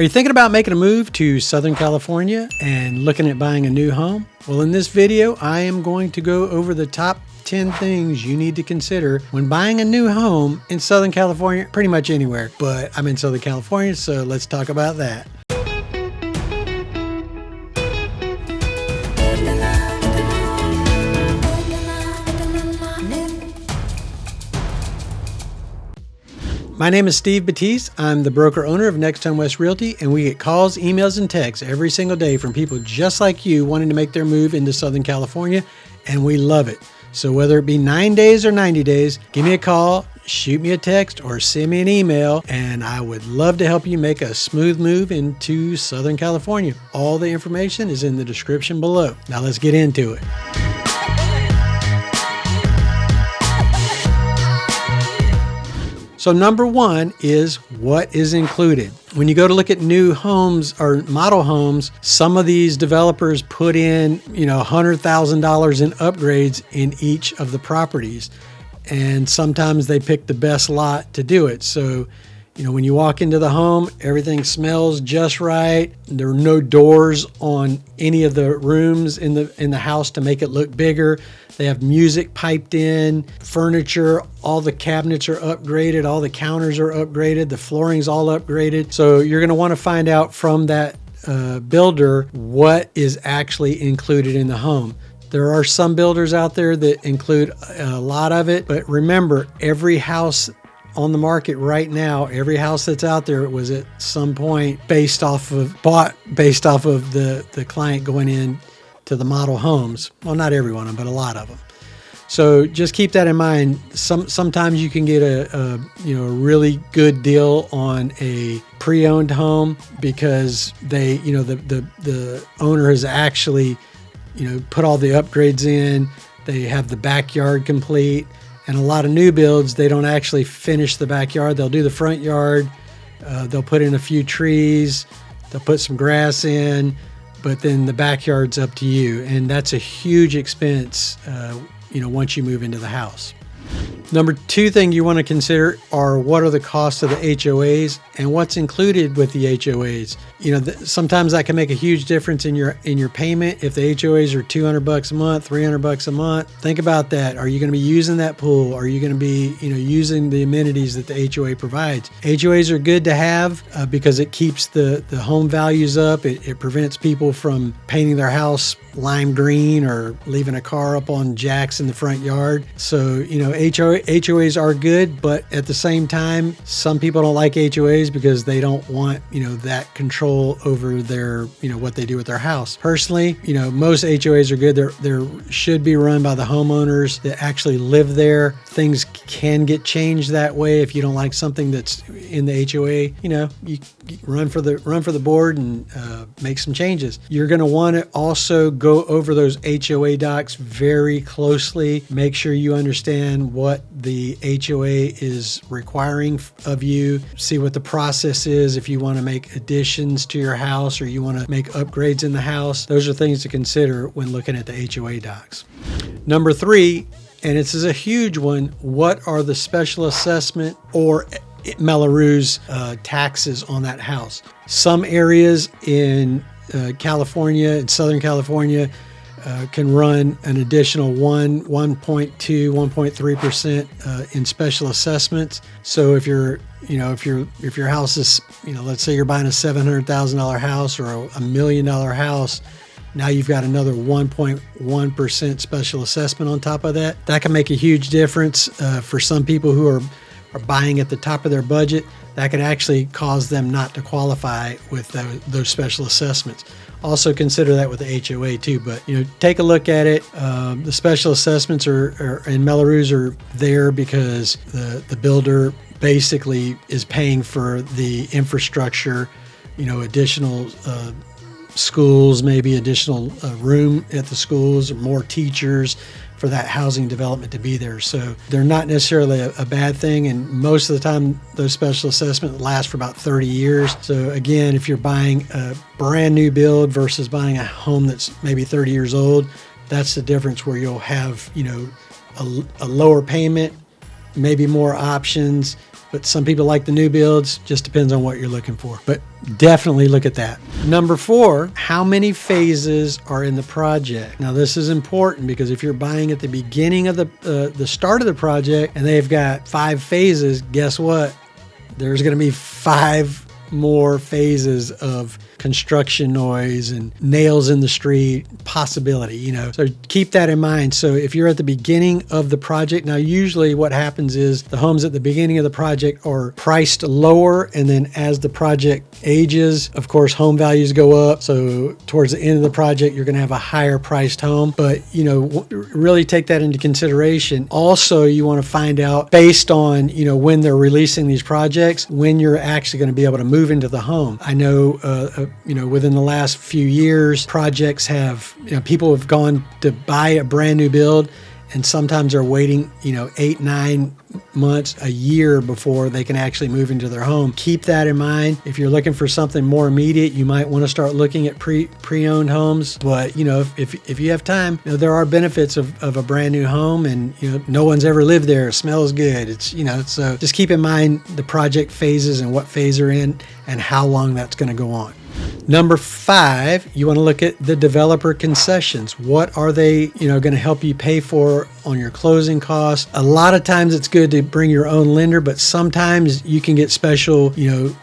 Are you thinking about making a move to Southern California and looking at buying a new home? Well, in this video, I am going to go over the top 10 things you need to consider when buying a new home in Southern California, pretty much anywhere. But I'm in Southern California, so let's talk about that. My name is Steve Batiste. I'm the broker owner of Next Home West Realty, and we get calls, emails, and texts every single day from people just like you wanting to make their move into Southern California, and we love it. So whether it be 9 days or 90 days, give me a call, shoot me a text, or send me an email, and I would love to help you make a smooth move into Southern California. All the information is in the description below. Now let's get into it. So number one is what is included. When you go to look at new homes or model homes, some of these developers put in, $100,000 in upgrades in each of the properties. And sometimes they pick the best lot to do it. So, when you walk into the home, everything smells just right. There are no doors on any of the rooms in the house to make it look bigger. They have music piped in, furniture, all the cabinets are upgraded, all the counters are upgraded, the flooring's all upgraded. So you're gonna wanna find out from that builder what is actually included in the home. There are some builders out there that include a lot of it, but remember, every house on the market right now, every house that's out there was at some point bought based off of the client going in to the model homes. Well, not every one of them, but a lot of them. So just keep that in mind. Sometimes you can get a really good deal on a pre-owned home because they, the owner has actually, put all the upgrades in. They have the backyard complete. And a lot of new builds, they don't actually finish the backyard. They'll do the front yard. They'll put in a few trees. They'll put some grass in, but then the backyard's up to you. And that's a huge expense, once you move into the house. Number two thing you want to consider are what are the costs of the HOAs and what's included with the HOAs. Sometimes that can make a huge difference in your payment. If the HOAs are $200 a month, $300 a month, think about that. Are you going to be using that pool? Are you going to be, using the amenities that the HOA provides? HOAs are good to have because it keeps the home values up. It prevents people from painting their house lime green or leaving a car up on jacks in the front yard. So, HOAs are good, but at the same time, some people don't like HOAs because they don't want, that control over their, what they do with their house. Personally, most HOAs are good. They're should be run by the homeowners that actually live there. Things can get changed that way. If you don't like something that's in the HOA, you run for the board and make some changes. You're going to want to also go over those HOA docs very closely. Make sure you understand what the HOA is requiring of you. See what the process is if you want to make additions to your house or you want to make upgrades in the house. Those are things to consider when looking at the HOA docs. Number three, and this is a huge one, what are the special assessment or Mello-Roos taxes on that house? Some areas in California, in Southern California, can run an additional 1.2, 1.3% in special assessments. So if your house is, let's say you're buying a $700,000 house or a $1 million house, now you've got another 1.1% special assessment on top of that. That can make a huge difference for some people who are buying at the top of their budget. That could actually cause them not to qualify with those special assessments. Also consider that with the HOA too, but take a look at it. The special assessments and Mello-Roos are there because the builder basically is paying for the infrastructure, additional schools, maybe additional room at the schools, or more teachers for that housing development to be there. So they're not necessarily a bad thing. And most of the time, those special assessments last for about 30 years. So again, if you're buying a brand new build versus buying a home that's maybe 30 years old, that's the difference where you'll have, a lower payment, maybe more options, but some people like the new builds. Just depends on what you're looking for, but definitely look at that. Number 4, how many phases are in the project? Now this is important because if you're buying at the beginning of the start of the project and they've got 5 phases, guess what? There's going to be 5 more phases of construction noise and nails in the street possibility, so keep that in mind. So if you're at the beginning of the project, now usually what happens is the homes at the beginning of the project are priced lower, and then as the project ages, of course, home values go up. So towards the end of the project, you're going to have a higher priced home, but really take that into consideration. Also, you want to find out based on when they're releasing these projects, when you're actually going to be able to move into the home. I know within the last few years, projects have, people have gone to buy a brand new build, and sometimes they're waiting, 8, 9 months, a year before they can actually move into their home. Keep that in mind. If you're looking for something more immediate, you might want to start looking at pre-owned homes. But, if you have time, there are benefits of a brand new home, and, no one's ever lived there. It smells good. It's, so just keep in mind the project phases and what phase they're in and how long that's going to go on. Number 5, you want to look at the developer concessions. What are they, going to help you pay for on your closing costs? A lot of times it's good to bring your own lender, but sometimes you can get special,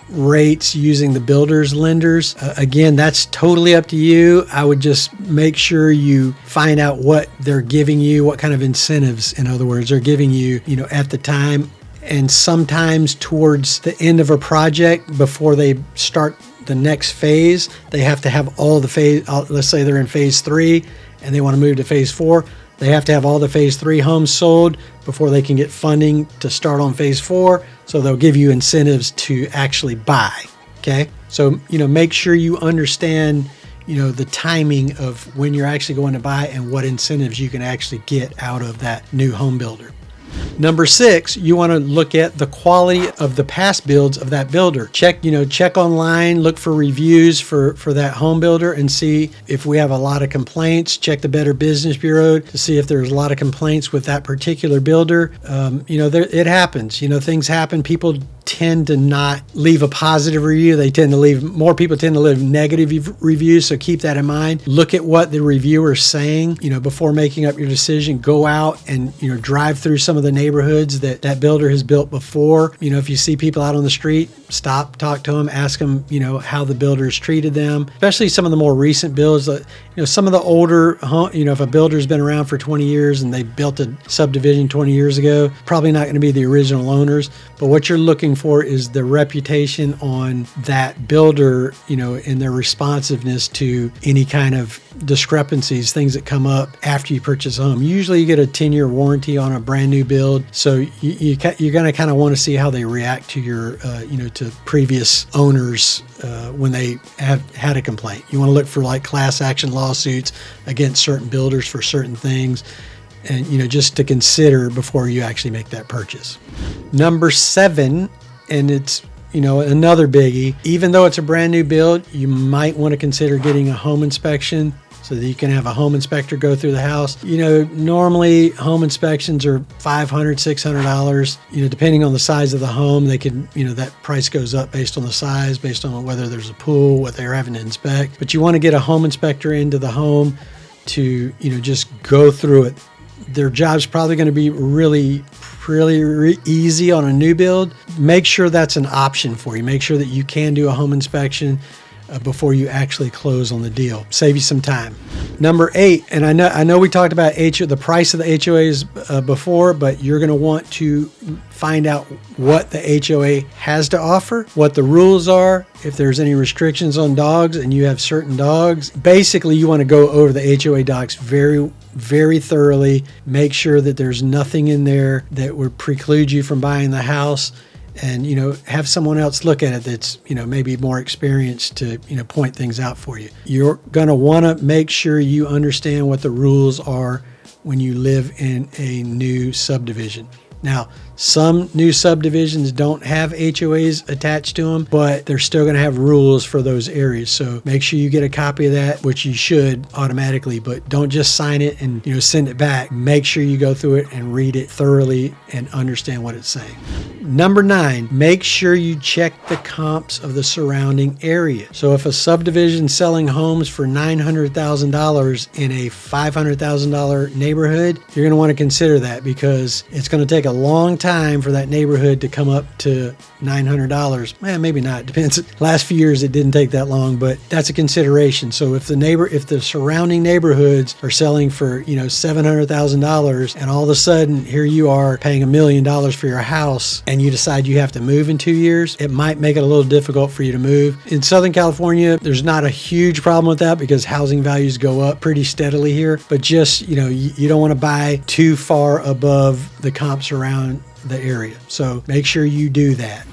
rates using the builder's lenders. Again, that's totally up to you. I would just make sure you find out what they're giving you, what kind of incentives, in other words, they're giving you, at the time. And sometimes towards the end of a project, before they start the next phase, they have to have all the phase, let's say they're in phase 3 and they want to move to phase 4. They have to have all the phase 3 homes sold before they can get funding to start on phase 4. So they'll give you incentives to actually buy. Okay. So, make sure you understand, the timing of when you're actually going to buy and what incentives you can actually get out of that new home builder. Number 6, you want to look at the quality of the past builds of that builder. Check online, look for reviews for that home builder and see if we have a lot of complaints. Check the Better Business Bureau to see if there's a lot of complaints with that particular builder. It happens. Things happen. People tend to not leave a positive review. More people tend to leave negative reviews. So keep that in mind. Look at what the reviewer's saying, before making up your decision. Go out and, drive through some of the neighborhoods that builder has built before. If you see people out on the street, stop, talk to them, ask them, how the builder's treated them, especially some of the more recent builds. Some of the older, if a builder's been around for 20 years and they built a subdivision 20 years ago, probably not going to be the original owners. But what you're looking for is the reputation on that builder, in their responsiveness to any kind of discrepancies, things that come up after you purchase a home. Usually you get a 10-year warranty on a brand new build. So you're going to kind of want to see how they react to your, to previous owners when they have had a complaint. You want to look for like class action lawsuits against certain builders for certain things. And, just to consider before you actually make that purchase. Number 7, and it's, another biggie, even though it's a brand new build, you might want to consider getting a home inspection so that you can have a home inspector go through the house. Normally home inspections are $500, $600, depending on the size of the home. They can, that price goes up based on the size, based on whether there's a pool, what they're having to inspect. But you want to get a home inspector into the home to, just go through it. Their job's probably going to be really easy on a new build. Make sure that's an option for you. Make sure that you can do a home inspection before you actually close on the deal. Save you some time. Number 8, and I know we talked about the price of the HOAs before, but you're going to want to find out what the HOA has to offer, what the rules are, if there's any restrictions on dogs and you have certain dogs. Basically, you want to go over the HOA docs very, very thoroughly. Make sure that there's nothing in there that would preclude you from buying the house. And, have someone else look at it that's, maybe more experienced to, point things out for you. You're going to want to make sure you understand what the rules are when you live in a new subdivision. Now, Some new subdivisions don't have HOAs attached to them, but they're still going to have rules for those areas. So make sure you get a copy of that, which you should automatically, but don't just sign it and send it back. Make sure you go through it and read it thoroughly and understand what it's saying. Number 9, make sure you check the comps of the surrounding area. So if a subdivision selling homes for $900,000 in a $500,000 neighborhood, you're going to want to consider that, because it's going to take a long time for that neighborhood to come up to $900. Maybe not. Depends. Last few years it didn't take that long, but that's a consideration. So if the surrounding neighborhoods are selling for $700,000, and all of a sudden here you are paying $1 million for your house, and you decide you have to move in 2 years, it might make it a little difficult for you to move. In Southern California, there's not a huge problem with that because housing values go up pretty steadily here, but just you don't want to buy too far above the comps around the area. So make sure you do that.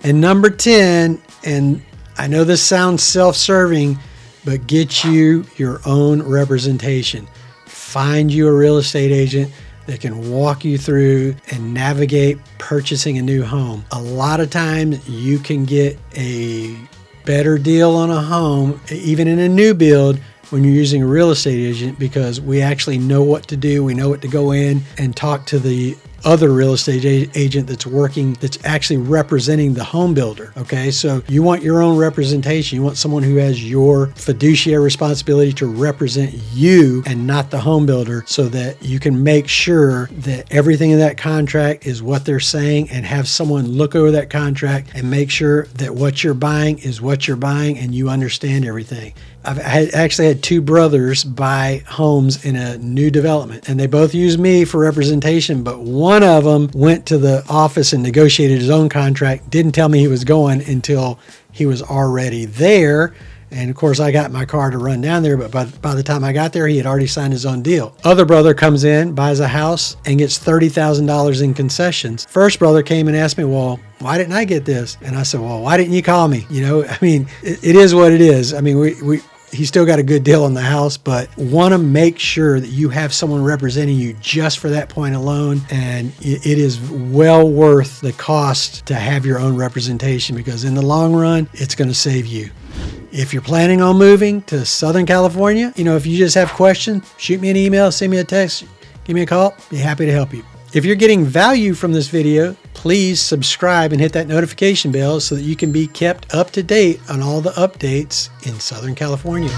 And number 10, and I know this sounds self-serving, but get you your own representation. Find you a real estate agent that can walk you through and navigate purchasing a new home. A lot of times you can get a better deal on a home, even in a new build, when you're using a real estate agent, because we actually know what to do. We know what to go in and talk to the other real estate agent that's actually representing the home builder. Okay, so you want your own representation. You want someone who has your fiduciary responsibility to represent you and not the home builder, so that you can make sure that everything in that contract is what they're saying, and have someone look over that contract and make sure that what you're buying is what you're buying and you understand everything. I've actually had 2 brothers buy homes in a new development, and they both used me for representation, but one of them went to the office and negotiated his own contract, didn't tell me he was going until he was already there. And of course, I got my car to run down there, but by the time I got there, he had already signed his own deal. Other brother comes in, buys a house, and gets $30,000 in concessions. First brother came and asked me, well, why didn't I get this? And I said, well, why didn't you call me? It is what it is. He still got a good deal on the house, but want to make sure that you have someone representing you just for that point alone. And it is well worth the cost to have your own representation, because in the long run, it's going to save you. If you're planning on moving to Southern California, if you just have questions, shoot me an email, send me a text, give me a call. Be happy to help you. If you're getting value from this video, please subscribe and hit that notification bell so that you can be kept up to date on all the updates in Southern California.